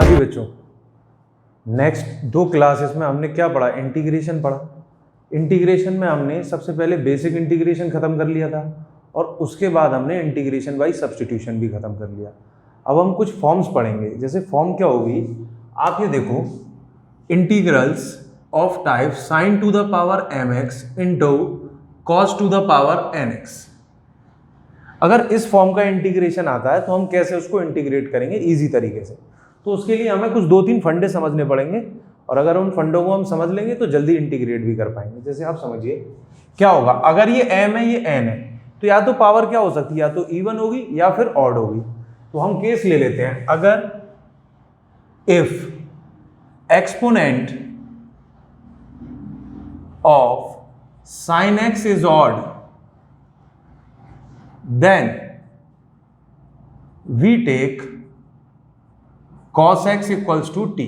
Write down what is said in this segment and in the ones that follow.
हाँ जी बच्चों, next 2 classes में हमने क्या पढ़ा? इंटीग्रेशन पढ़ा। इंटीग्रेशन में हमने सबसे पहले बेसिक इंटीग्रेशन खत्म कर लिया था और उसके बाद हमने इंटीग्रेशन बाई सब्स्टिट्यूशन भी खत्म कर लिया। अब हम कुछ फॉर्म्स पढ़ेंगे। जैसे फॉर्म क्या होगी, आप ये देखो, integrals of type sign to the power mx into cos two the power nx। अगर इस फॉर्म का इंटीग्रेशन आता है तो हम कैसे उसको इंटीग्रेट करेंगे इजी तरीके से, तो उसके लिए हमें कुछ 2-3 फंडे समझने पड़ेंगे और अगर उन फंडों को हम समझ लेंगे तो जल्दी इंटीग्रेट भी कर पाएंगे। जैसे आप समझिए क्या होगा, अगर ये m है, ये n है, तो या तो पावर क्या हो सकती है, या तो इवन होगी या फिर ऑड होगी। तो हम केस ले लेते हैं, अगर if exponent of sine x is odd then we take cos x equals to t.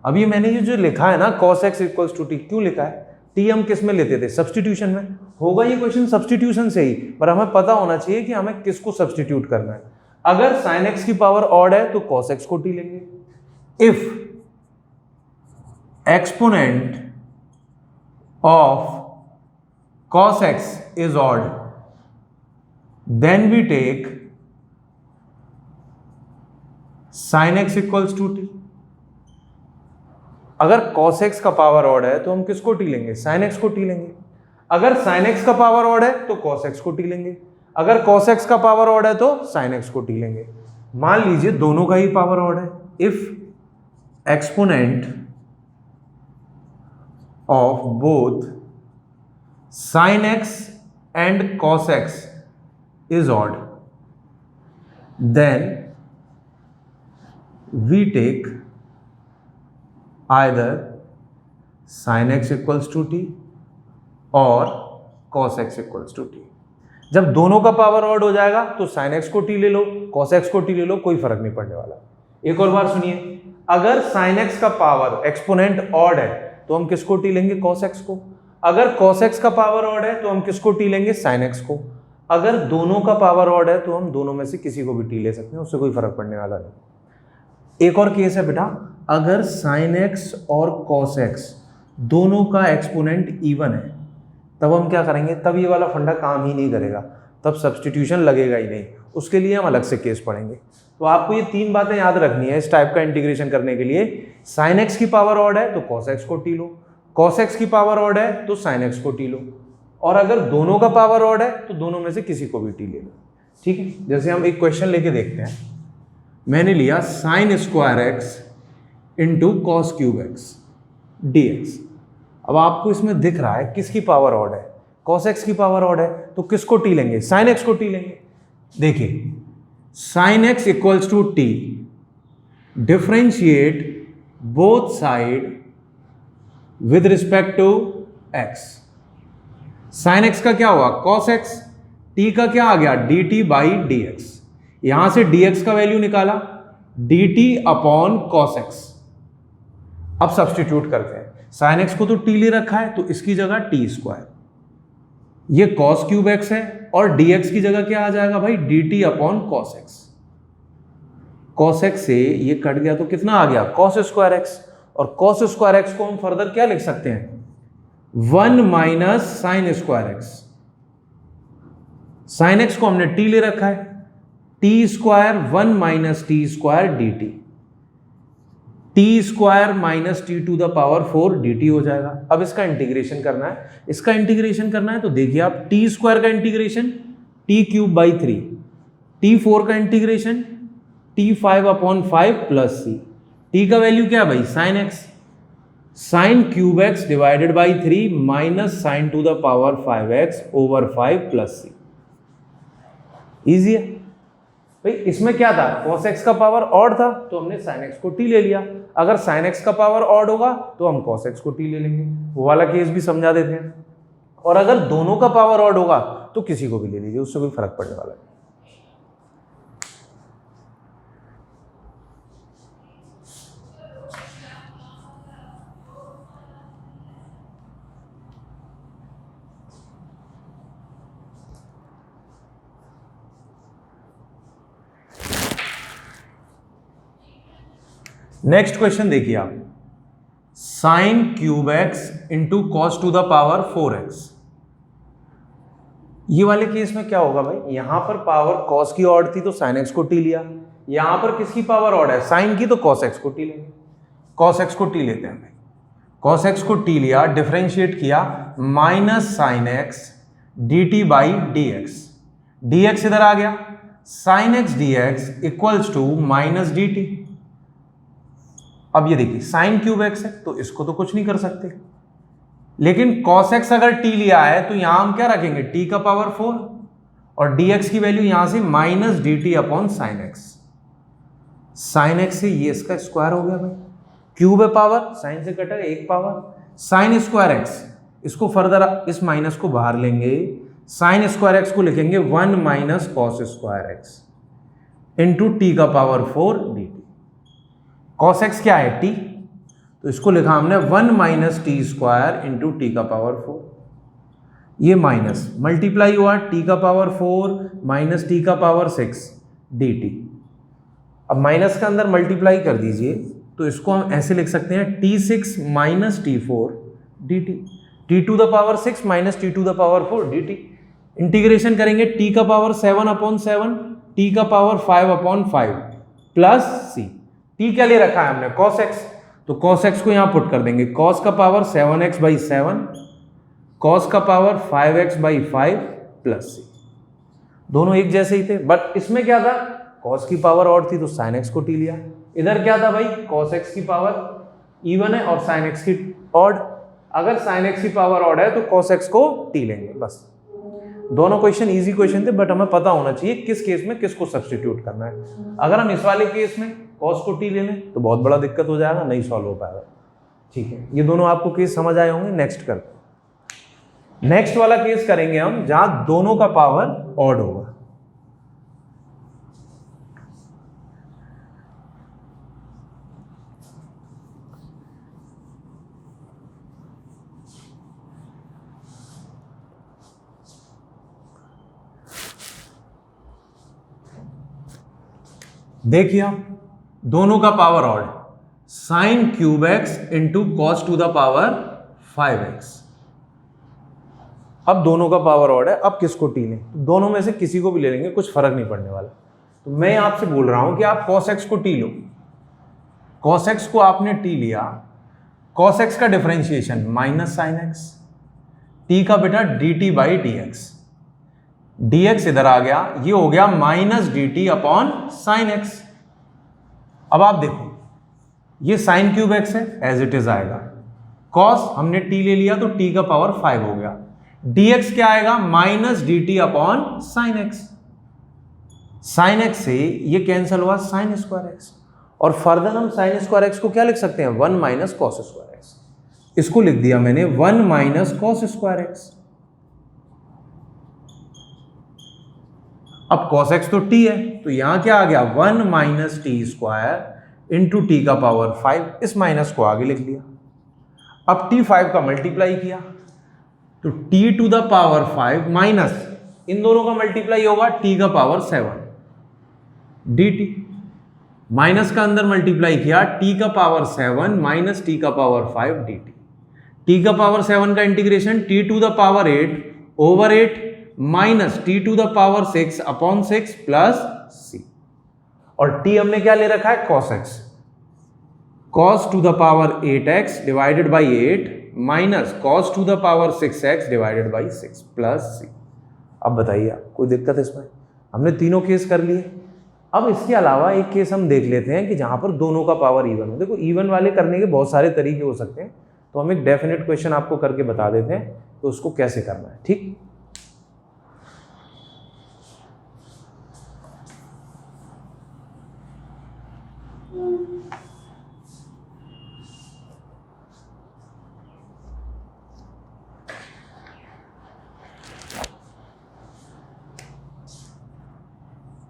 अभी मैंने ये जो लिखा है ना cos x equals to t, क्यों लिखा है? टी हम किस में लेते थे? सब्स्टिट्यूशन में। होगा ये क्वेश्चन सब्स्टिट्यूशन से ही, पर हमें पता होना चाहिए कि हमें किसको सब्स्टिट्यूट करना है। अगर sin x की पावर ऑड है तो cos x को टी लेंगे। If exponent of cos x is odd then we take sin x equals to t. अगर cos x का पावर ऑड है तो हम किसको टी लेंगे? sin x को टी लेंगे। अगर sin x का पावर ऑड है तो cos x को टी लेंगे। अगर cos x का पावर ऑड है तो sin x को टी लेंगे। मान लीजिए दोनों का ही पावर ऑड है। If exponent of both sin x and cos x is odd then we take either sin x equals to t और cos x equals to t। जब दोनों का पावर ऑड हो जाएगा तो sin x को t ले लो, cos x को t ले लो, कोई फर्क नहीं पड़ने वाला। एक और बार सुनिए, अगर sin x का पावर एक्सपोनेंट ऑड है तो हम किसको t लेंगे? cos x को। अगर cos x का पावर ऑड है तो हम किसको t लेंगे? sin x को। अगर दोनों का पावर ऑड है तो हम दोनों में से किसी को भी t ले सकते हैं, उससे कोई फर्क पड़ने वाला नहीं। एक और केस है बेटा, अगर sin x और cos x दोनों का एक्सपोनेंट इवन है तब हम क्या करेंगे? तब ये वाला फंडा काम ही नहीं करेगा, तब सब्स्टिट्यूशन लगेगा ही नहीं। उसके लिए हम अलग से केस पढ़ेंगे। तो आपको ये 3 बातें याद रखनी है इस टाइप का इंटीग्रेशन करने के लिए। sin x की पावर ऑड है तो cos x को टी लो, cos x की पावर ऑड है तो sin x को टी लो, और अगर दोनों का पावर ऑड है तो दोनों में से किसी को भी टी ले लो। ठीक है, जैसे हम एक क्वेश्चन लेके देखते हैं। मैंने लिया sin square x into cos cube x dx। अब आपको इसमें दिख रहा है किसकी पावर ऑड है? cos x की पावर ऑड है, तो किसको टी लेंगे? sin x को टी लेंगे। देखिए sin x equals to t, differentiate both side with respect to x। sin x का क्या हुआ? cos x, t का क्या आ गया? dt by dx। यहां से dx का वैल्यू निकाला, dt अपॉन cos x। अब सब्स्टिट्यूट करते हैं, sin x को तो t ले रखा है तो इसकी जगह t स्क्वायर, ये cos क्यूब x है, और dx की जगह क्या आ जाएगा भाई? dt upon cos x। cos x से ये कट गया तो कितना आ गया? cos square x। और cos स्क्वायर x को हम फर्दर क्या लिख सकते हैं? 1 minus sine square x। sin x को हमने t ले रखा है, t square 1 minus t square d t, t square minus t to the power 4 d t हो जाएगा। अब इसका इंटीग्रेशन करना है, इसका इंटीग्रेशन करना है तो देखिए आप, टी स्क्वायर का integration t cube by 3, t 4 का integration t 5 upon 5 plus C. T का वैल्यू क्या है भाई? Sine x, sine cube x divided by 3 minus sine to the power 5x over 5 plus C. Easy है भाई। इसमें क्या था? cos x का पावर ऑड था तो हमने sin x को t ले लिया। अगर sin x का पावर ऑड होगा तो हम cos x को t ले लेंगे। वो वाला केस भी समझा देते हैं। और अगर दोनों का पावर ऑड होगा तो किसी को भी ले लीजिए, उससे कोई फर्क पड़ने वाला नहीं। नेक्स्ट क्वेश्चन देखिए आप, sign cube x into cos two the power 4x। ये वाले केस में क्या होगा भाई, यहां पर पावर कॉस की ऑड थी तो साइन एक्स को टी लिया, यहां पर किसकी पावर ऑड है, साइन की, तो कॉस एक्स को टी लेंगे। कॉस एक्स को टी लेते हैं भाई, कॉस एक्स को टी लिया, डिफरेंशिएट किया, minus sine x d t by d x, d x इधर आ गया, sine x d x equals to minus d t. अब ये देखिए साइन क्यूब एक्स है तो इसको तो कुछ नहीं कर सकते, लेकिन cos x अगर t लिया है तो यहां हम क्या रखेंगे, t का पावर 4, और dx की वैल्यू यहां से minus d T upon sine x. Sine x से ये इसका स्क्वायर हो गया भाई, क्यूब है पावर, साइन से कटा एक पावर, साइन स्क्वायर एक्स, इसको फर्दर इस माइनस को बाहर लेंगे, साइन स्क्वायर एक्स को लिखेंगे 1 minus cos square x into t का power 4 d t. Cos x क्या है, t, तो इसको लिखा हमने 1 minus t square into t का पावर 4, ये माइनस मल्टीप्लाई हुआ टी का पावर 4 माइनस टी का पावर 6 डी टी। अब माइनस के अंदर मल्टीप्लाई कर दीजिए तो इसको हम ऐसे लिख सकते हैं t6 minus t4 d t, t to the power 6 minus t to the power 4 d t. Integration करेंगे टी का पावर 7 अपॉन 7, टी का power 5 upon 5 plus C, t क्या ले रखा है हमने, cos x, तो cos x को यहां पुट कर देंगे, cos का पावर 7x बाई 7, cos का पावर 5x बाई 5 प्लस सी। दोनों एक जैसे ही थे, बट इसमें क्या था, cos की पावर और थी तो sin x को टी लिया, इधर क्या था भाई, cos x की पावर इवन है और sin x की ऑड, अगर sin x की पावर ऑड है तो cos x को टी लेंगे। बस दोनों क्वेश्चन इजी क्वेश्चन थे, बट हमें पता होना चाहिए किस केस में किसको सब्स्टिट्यूट करना है। अगर हम इस वाले केस में cos को टी ले लें तो बहुत बड़ा दिक्कत हो जाएगा, नहीं सॉल्व हो पाएगा। ठीक है, ये दोनों आपको केस समझ आए होंगे। नेक्स्ट करते हैं, नेक्स्ट वाला केस करेंगे हम जहां दोनों का पावर ऑड होगा। देखिए आप, दोनों का power odd, sign cube x into cos two the power 5x। अब दोनों का पावर ऑड है, अब किसको टी लें, तो दोनों में से किसी को भी ले लेंगे, कुछ फर्क नहीं पड़ने वाला। तो मैं आपसे बोल रहा हूं कि आप cos x को टी लो, cos x को आपने टी लिया, cos x का differentiation minus sine x, T का बेटा D t by d x, dx इधर आ गया, ये हो गया minus d T upon sine x. अब आप देखो ये साइन क्यूब एक्स है, एज इट इज आएगा, cos हमने t ले लिया तो t का पावर 5 हो गया, dx क्या आएगा, minus d T upon sine x, sine x से ये कैंसिल हुआ साइन स्क्वायर एक्स, और फर्दर हम साइन स्क्वायर एक्स को क्या लिख सकते हैं, 1 माइनस कॉस स्क्वायर एक्स, इसको लिख दिया मैंने 1 माइनस कॉस स्क्वायर एक्स। अब cos x तो t है तो यहां क्या आ गया, 1 minus t square into t का पावर 5, इस माइनस को आगे लिख लिया। अब t5 का मल्टीप्लाई किया तो t to the power 5 minus इन दोनों का मल्टीप्लाई होगा t का पावर 7 dt, माइनस का अंदर मल्टीप्लाई किया t का पावर 7 माइनस t का पावर 5 dt, t का पावर 7 का integration t to the power 8 over 8 minus t to the power 6 upon 6 plus c, और t हमने क्या ले रखा है, cos x, cos to the power 8x divided by 8 minus cos to the power 6x divided by 6 plus c. अब बताइए आप, कोई दिक्कत है इसमें, हमने तीनों केस कर लिए। अब इसके अलावा एक केस हम देख लेते हैं कि जहां पर दोनों का पावर इवन हो। देखो इवन वाले करने के बहुत सारे तरीके हो सकते हैं, तो हम एक डेफिनेट क्वेश्चन आपको करके बता देते हैं कि उसको कैसे करना है। ठीक,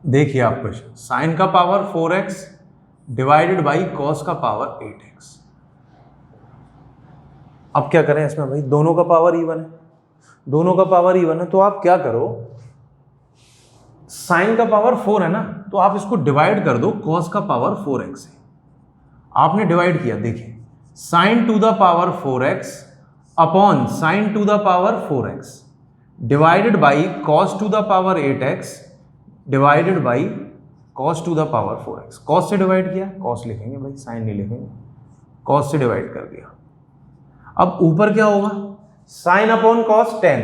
देखिए आप क्वेश्चन, साइन का power 4x divided by cos का पावर 8x। अब क्या करें इसमें भाई, दोनों का पावर इवन है, दोनों का पावर इवन है तो आप क्या करो, साइन का पावर 4 है ना, तो आप इसको डिवाइड कर दो कॉस का पावर 4x से। आपने डिवाइड किया, देखिए sign to the power 4x upon sine to the power 4x divided by cos two the power 8x divided by cos two the power 4x। Cos से divide किया, cos लिखेंगे भाई, sign नहीं लिखेंगे, कॉस से divide कर दिया। अब ऊपर क्या होगा, साइन अपॉन कॉस 10,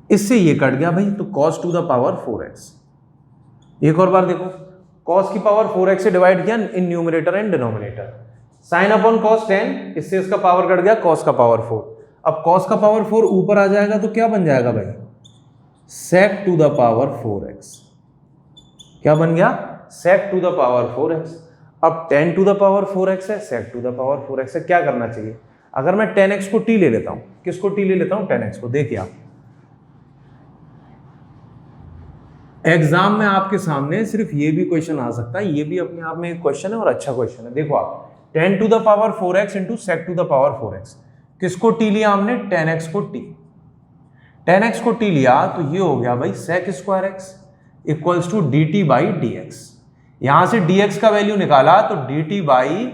इससे ये कट गया भाई, तो cos two the power 4x। एक और बार देखो, कॉस की पावर 4x से डिवाइड किया in numerator and denominator, sine upon cos 10, इससे इसका पावर कट गया कॉस का पावर 4। अब कॉस का पावर 4 ऊपर आ जाएगा तो क्या बन जाएगा भाई, sec to the power 4x। क्या बन गया, sec to the power 4x। अब 10 टू द पावर 4x है, sec to the power 4x है। क्या करना चाहिए, अगर मैं 10x को t ले लेता हूं, किसको t ले लेता हूं, 10x को। देखिए आप एग्जाम में आपके सामने सिर्फ ये भी क्वेश्चन आ सकता है, ये भी अपने आप में एक क्वेश्चन है और अच्छा क्वेश्चन है। देखो आप 10 to the power 4x into sec to the power 4x, किसको t लिया हमने, 10x को t, 10x को t लिया तो ये हो गया भाई sec square x equals to dt by dx। यहां से dx का वैल्यू निकाला तो dt by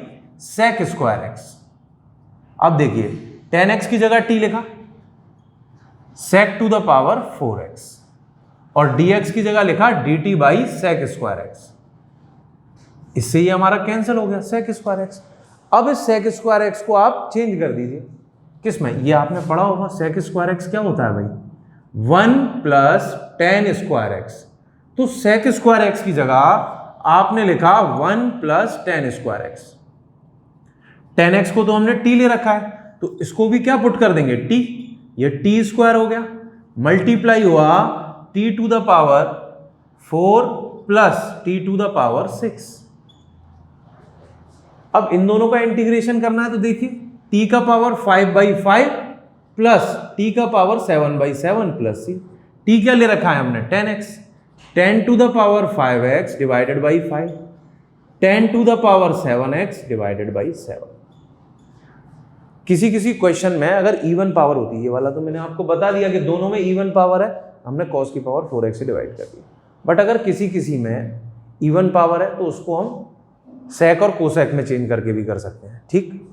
sec square x। अब देखिए 10x की जगह t लिखा, sec to the power 4x, और dx की जगह लिखा dt by sec square x। इससे ये हमारा कैंसिल हो गया sec स्क्वायर x। अब इस sec स्क्वायर x को आप चेंज कर दीजिए किसमें, ये आपने पढ़ा होगा sec स्क्वायर x क्या होता है भाई, 1 प्लस 10 स्क्वायर x। तो sec स्क्वायर x की जगह आपने लिखा 1 प्लस 10 स्क्वायर x। 10x को तो हमने t ले रखा है, तो इसको भी क्या पुट कर देंगे t, ये t स्क्वायर हो गया, मल्टीप्लाई हुआ t to the power 4 plus t to the power 6। अब इन दोनों का इंटीग्रेशन करना है तो देखिए t का पावर 5/5 प्लस t का पावर 7/7 प्लस c। t क्या ले रखा है हमने, 10x, 10 to the power 5x divided by 5, 10 to the power 7x divided by 7। किसी किसी क्वेश्चन में अगर इवन पावर होती है, ये वाला तो मैंने आपको बता दिया कि दोनों में इवन पावर है, हमने cos की पावर 4x से डिवाइड कर दिया। बट अगर किसी किसी में इवन पावर है तो उसको हम sec और cosec में चेंज करके भी कर सकते हैं, ठीक।